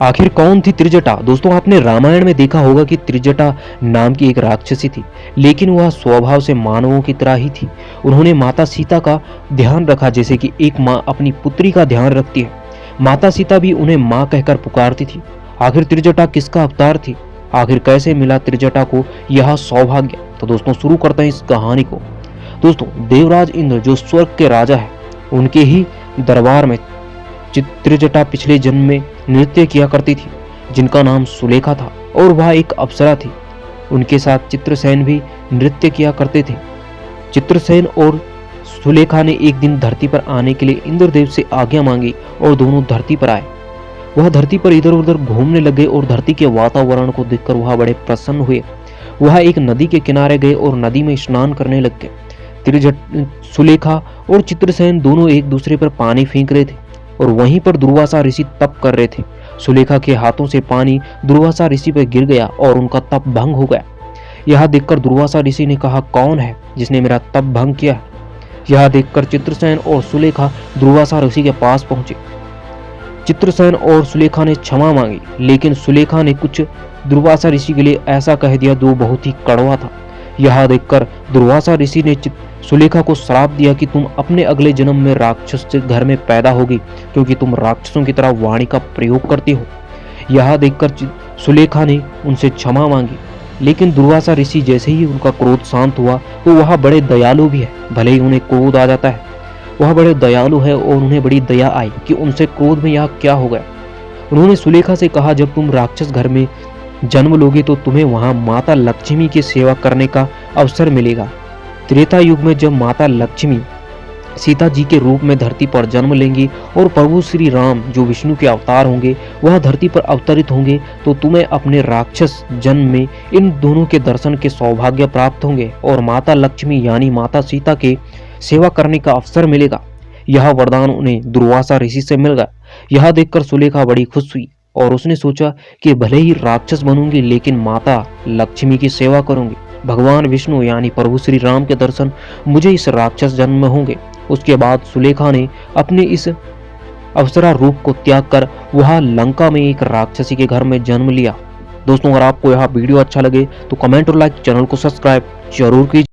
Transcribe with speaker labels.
Speaker 1: आखिर कौन थी त्रिजटा? दोस्तों आपने रामायण में देखा होगा कि त्रिजटा नाम की एक राक्षसी थी, लेकिन वह स्वभाव से मानवों की तरह ही थी। उन्होंने माता सीता का ध्यान रखा जैसे कि एक माँ अपनी पुत्री का ध्यान रखती है। माता सीता भी उन्हें माँ कहकर पुकारती थी। आखिर त्रिजटा किसका अवतार थी? आखिर कैसे मिला त्रिजटा को यह सौभाग्य? तो दोस्तों शुरू करते हैं इस कहानी को। दोस्तों देवराज इंद्र जो स्वर्ग के राजा है, उनके ही दरबार में त्रिजटा पिछले जन्म में नृत्य किया करती थी, जिनका नाम सुलेखा था और वह एक अप्सरा थी। उनके साथ चित्रसेन भी नृत्य किया करते थे। चित्रसेन और सुलेखा ने एक दिन धरती पर आने के लिए इंद्रदेव से आज्ञा मांगी और दोनों धरती पर आए। वह धरती पर इधर उधर घूमने लगे और धरती के वातावरण को देखकर वह बड़े प्रसन्न हुए। वह एक नदी के किनारे गए और नदी में स्नान करने लग गए। सुलेखा और चित्रसेन दोनों एक दूसरे पर पानी फेंक रहे थे और वहीं पर दुर्वासा ऋषि तप कर रहे थे। सुलेखा के हाथों से पानी दुर्वासा ऋषि पर गिर गया और उनका तप भंग हो गया। यह देखकर दुर्वासा ऋषि ने कहा, कौन है जिसने मेरा तप भंग किया है? यह देखकर चित्रसेन और सुलेखा दुर्वासा ऋषि के पास पहुंचे। चित्रसेन और सुलेखा ने क्षमा मांगी, लेकिन सुलेखा ने कुछ दुर्वासा ऋषि के लिए ऐसा कह दिया जो बहुत ही कड़वा था। यह देखकर दुर्वासा ऋषि ने सुलेखा को श्राप दिया कि तुम अपने अगले जन्म में राक्षस के घर में पैदा होगी, क्योंकि तुम राक्षसों की तरह वाणी का प्रयोग करती हो। यह देखकर सुलेखा ने उनसे क्षमा मांगी, लेकिन दुर्वासा ऋषि जैसे ही उनका क्रोध शांत हुआ तो वह बड़े दयालु भी है। भले ही उन्हें क्रोध आ जाता है, वह बड़े दयालु है और उन्हें बड़ी दया आई कि उनसे क्रोध में यह क्या हो गया। उन्होंने सुलेखा से कहा, जब तुम राक्षस घर में जन्म लोगे तो तुम्हें वहां माता लक्ष्मी की सेवा करने का अवसर मिलेगा। त्रेता युग में जब माता लक्ष्मी सीता जी के रूप में धरती पर जन्म लेंगी और प्रभु श्री राम जो विष्णु के अवतार होंगे वह धरती पर अवतरित होंगे, तो तुम्हें अपने राक्षस जन्म में इन दोनों के दर्शन के सौभाग्य प्राप्त होंगे और माता लक्ष्मी यानी माता सीता के सेवा करने का अवसर मिलेगा। यह वरदान उन्हें दुर्वासा ऋषि से मिल गया। यह देखकर सुलेखा बड़ी खुश हुई और उसने सोचा कि भले ही राक्षस बनूंगी लेकिन माता लक्ष्मी की सेवा करूंगी। भगवान विष्णु यानी प्रभु श्री राम के दर्शन मुझे इस राक्षस जन्म में होंगे। उसके बाद सुलेखा ने अपने इस अप्सरा रूप को त्याग कर वह लंका में एक राक्षसी के घर में जन्म लिया। दोस्तों अगर आपको यह वीडियो अच्छा लगे तो कमेंट और लाइक, चैनल को सब्सक्राइब जरूर कीजिए।